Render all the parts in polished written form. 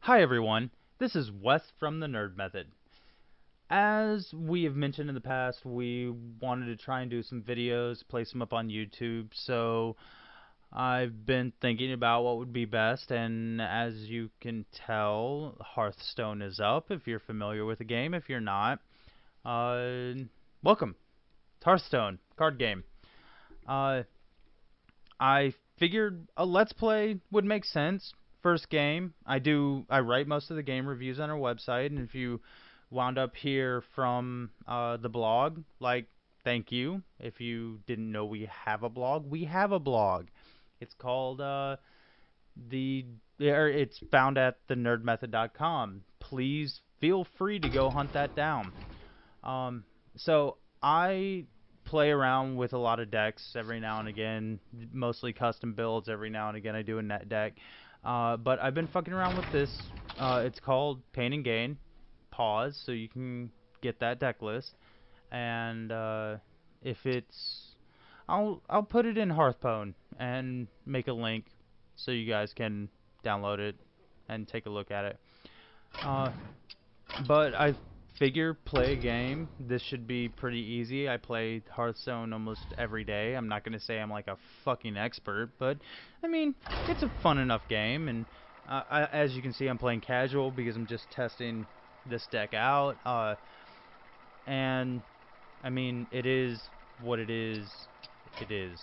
Hi everyone, this is Wes from the Nerd Method. As we have mentioned in the past, we wanted to try and do some videos, place them up on YouTube, so I've been thinking about what would be best, and as you can tell, Hearthstone is up, if you're familiar with the game. If you're not, welcome. It's Hearthstone, card game. I figured a Let's Play would make sense. First game, I write most of the game reviews on our website, and if you wound up here from the blog, like, thank you. If you didn't know we have a blog, we have a blog. It's called it's found at thenerdmethod.com. Please feel free to go hunt that down. So I play around with a lot of decks every now and again, mostly custom builds. Every now and again I do a net deck. But I've been fucking around with this. It's called Pain&Gain. Pause, so you can get that deck list. And if it's... I'll put it in Hearthstone and make a link so you guys can download it and take a look at it. But I figure play a game. This should be pretty easy. I play Hearthstone almost every day. I'm not going to say I'm like a fucking expert, but I mean, it's a fun enough game. And as you can see, I'm playing casual because I'm just testing this deck out. And I mean, it is what it is. It is.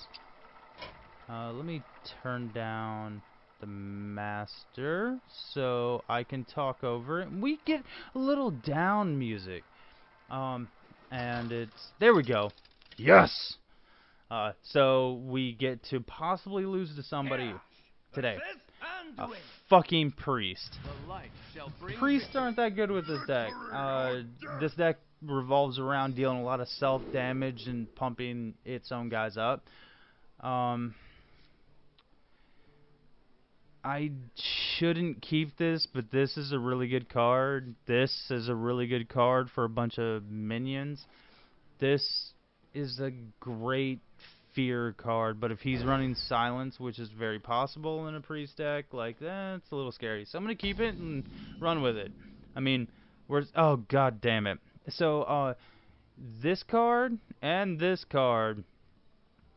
Let me turn down the master so I can talk over it. We get a little down music. And it's... There we go. Yes! So we get to possibly lose to somebody today. A fucking priest. Priests aren't that good with this deck. This deck revolves around dealing a lot of self-damage and pumping its own guys up. I shouldn't keep this, but this is a really good card. This is a really good card for a bunch of minions. This is a great fear card, but if he's running silence, which is very possible in a priest deck, like, it's a little scary. So I'm going to keep it and run with it. I mean, oh, god damn it. So, this card and this card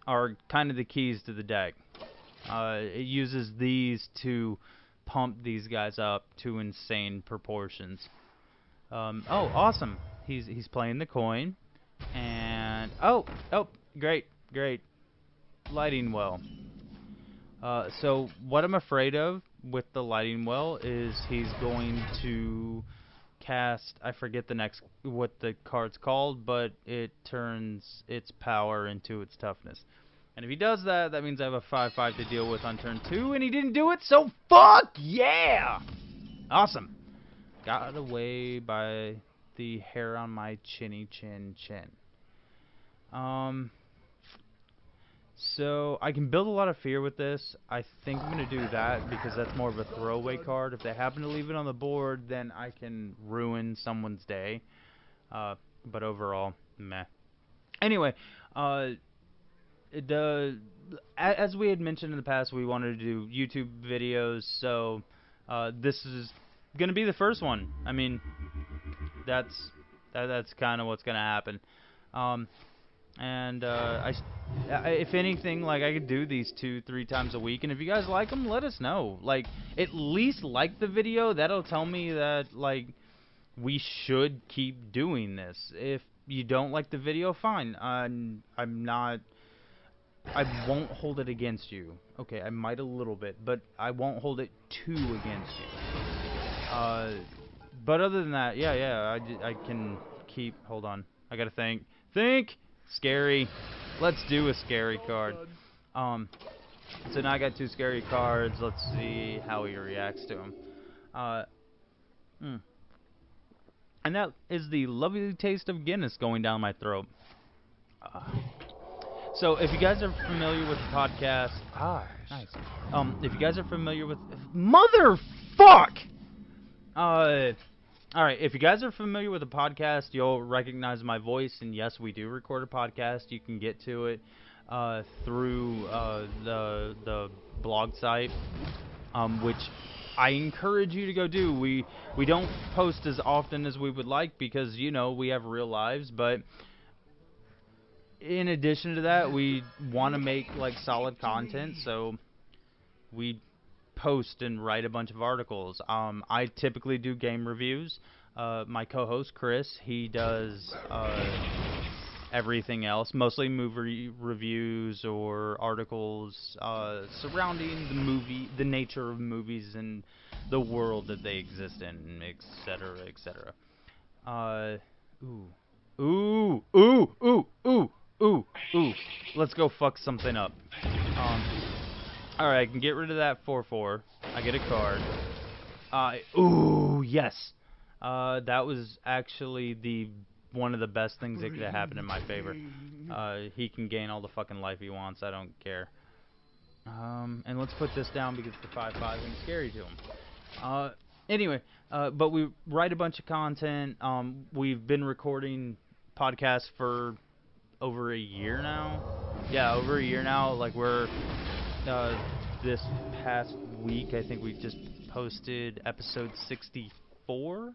are kind of the keys to the deck. It uses these to pump these guys up to insane proportions. Oh, awesome. He's playing the coin. And, oh, great. Lighting well. So what I'm afraid of with the lighting well is he's going to cast, I forget what the card's called, but it turns its power into its toughness. And if he does that, that means I have a 5/5 to deal with on turn 2, and he didn't do it, so fuck yeah! Awesome. Got away by the hair on my chinny chin. So I can build a lot of fear with this. I think I'm going to do that because that's more of a throwaway card. If they happen to leave it on the board, then I can ruin someone's day. But overall, meh. Anyway, as we had mentioned in the past, we wanted to do YouTube videos, so this is going to be the first one. I mean, that's kind of what's going to happen. And if anything, like, I could do these 2-3 times a week, and if you guys like them, let us know. Like, at least like the video. That'll tell me that, like, we should keep doing this. If you don't like the video, fine. I won't hold it against you. Okay, I might a little bit, but I won't hold it too against you. But other than that, yeah, I can keep... Hold on. I gotta think. Scary. Let's do a scary card. So now I got 2 scary cards. Let's see how he reacts to them. And that is the lovely taste of Guinness going down my throat. So if you guys are familiar with the podcast... nice. If you guys are familiar with... Motherfuck! Alright, if you guys are familiar with the podcast, you'll recognize my voice, and yes, we do record a podcast. You can get to it through the blog site, which I encourage you to go do. We don't post as often as we would like because, you know, we have real lives, but in addition to that, we want to make like solid content, so we post and write a bunch of articles. I typically do game reviews. My co-host Chris, he does everything else, mostly movie reviews or articles surrounding the nature of movies and the world that they exist in, etc., etc. Ooh, ooh, ooh, ooh, ooh, ooh, ooh. Let's go fuck something up. Alright, I can get rid of that 4/4. I get a card. Ooh, yes. That was actually one of the best things that could have happened in my favor. He can gain all the fucking life he wants. I don't care. And let's put this down because the 5/5 ain't scary to him. Anyway, but we write a bunch of content. We've been recording podcasts for over a year now. Yeah, over a year now. Like we're this past week, I think we just posted episode 64.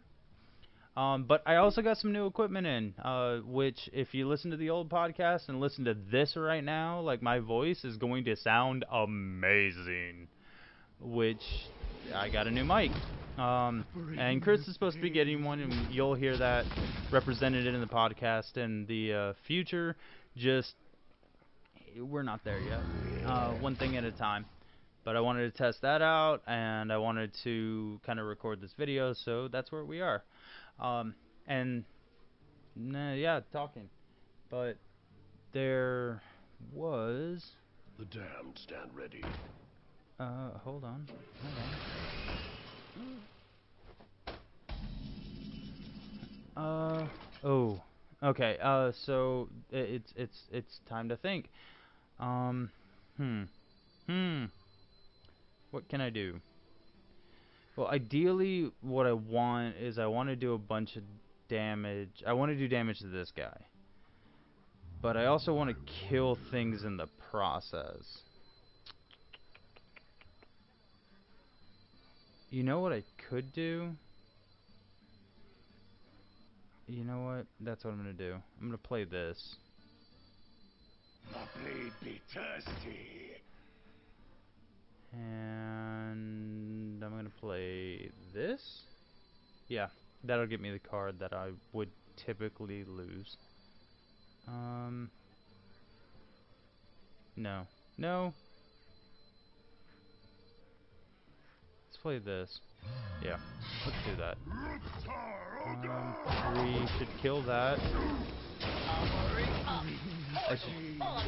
But I also got some new equipment in, which if you listen to the old podcast and listen to this right now, like my voice is going to sound amazing. Which I got a new mic. And Chris is supposed to be getting one, and you'll hear that represented in the podcast in the future. Just, we're not there yet. One thing at a time. But I wanted to test that out, and I wanted to kind of record this video, so that's where we are. Yeah, talking. But there was... The damned stand ready. Hold on. Oh. Okay, so it's time to think. What can I do? Well, ideally, what I want is I want to do a bunch of damage. I want to do damage to this guy. But I also want to kill things in the process. You know what I could do? You know what? That's what I'm going to do. I'm going to play this. My blade be thirsty. And I'm going to play this. Yeah, that'll get me the card that I would typically lose. No. No. Let's play this. Yeah, let's do that. 3 should kill that.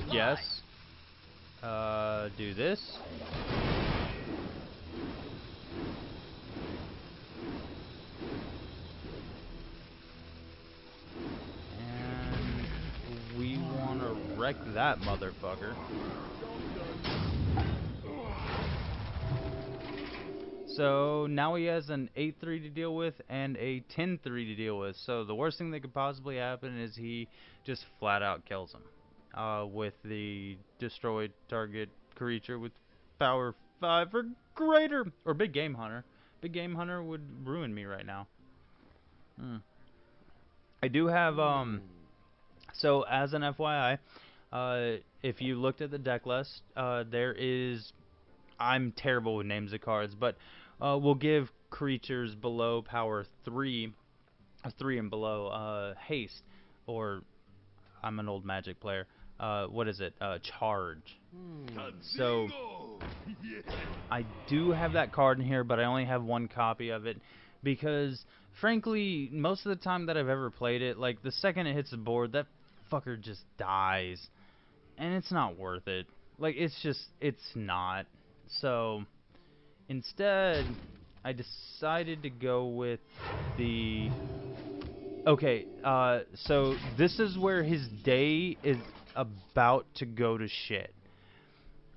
Yes. Do this. And we want to wreck that motherfucker. So now he has an 8/3 to deal with and a 10/3 to deal with. So the worst thing that could possibly happen is he just flat out kills him with the destroyed target creature with power 5 or greater, or big game hunter. Big game hunter would ruin me right now. I do have so as an FYI, if you looked at the deck list, there is. I'm terrible with names of cards, but we'll give creatures below power 3 and below haste, or I'm an old Magic player. What is it? Charge. So I do have that card in here, but I only have one copy of it because, frankly, most of the time that I've ever played it, like the second it hits the board, that fucker just dies, and it's not worth it. Like it's not. So instead, I decided to go with the... Okay, so this is where his day is about to go to shit.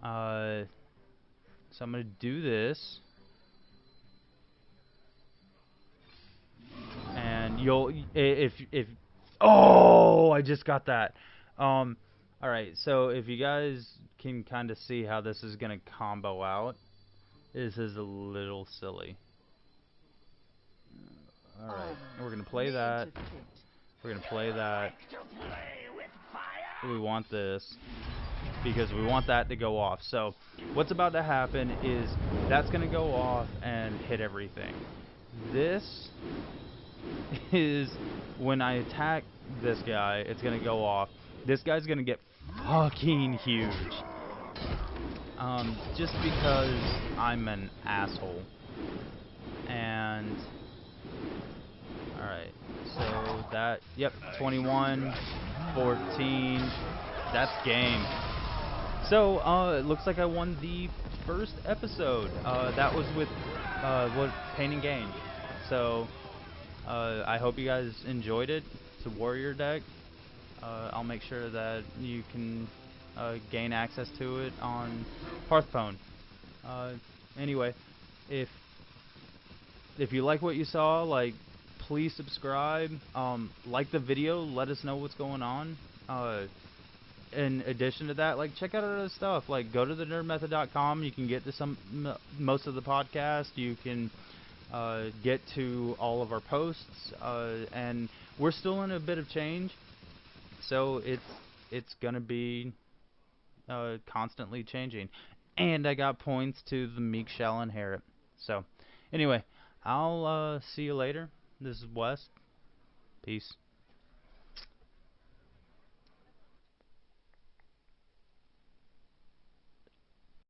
So I'm gonna do this. And you'll... If... Oh! I just got that. Alright, so if you guys can kind of see how this is gonna combo out. This is a little silly. Alright, we're gonna play that. We're gonna play that. We want this because we want that to go off. So what's about to happen is that's gonna go off and hit everything. This is when I attack this guy, it's gonna go off. This guy's gonna get fucking huge. Just because I'm an asshole. And alright, so that, yep, 21, 14, that's game. So, it looks like I won the first episode. That was with, Pain&Gain. So, I hope you guys enjoyed it. It's a warrior deck. I'll make sure that you can gain access to it on Hearthstone. Anyway, if you like what you saw, like, please subscribe. Like the video. Let us know what's going on. In addition to that, like, check out our other stuff. Like, go to thenerdmethod.com. You can get to most of the podcast. You can get to all of our posts, and we're still in a bit of change, so it's gonna be constantly changing. And I got points to the meek shall inherit. So anyway, I'll see you later. This is Wes. Peace.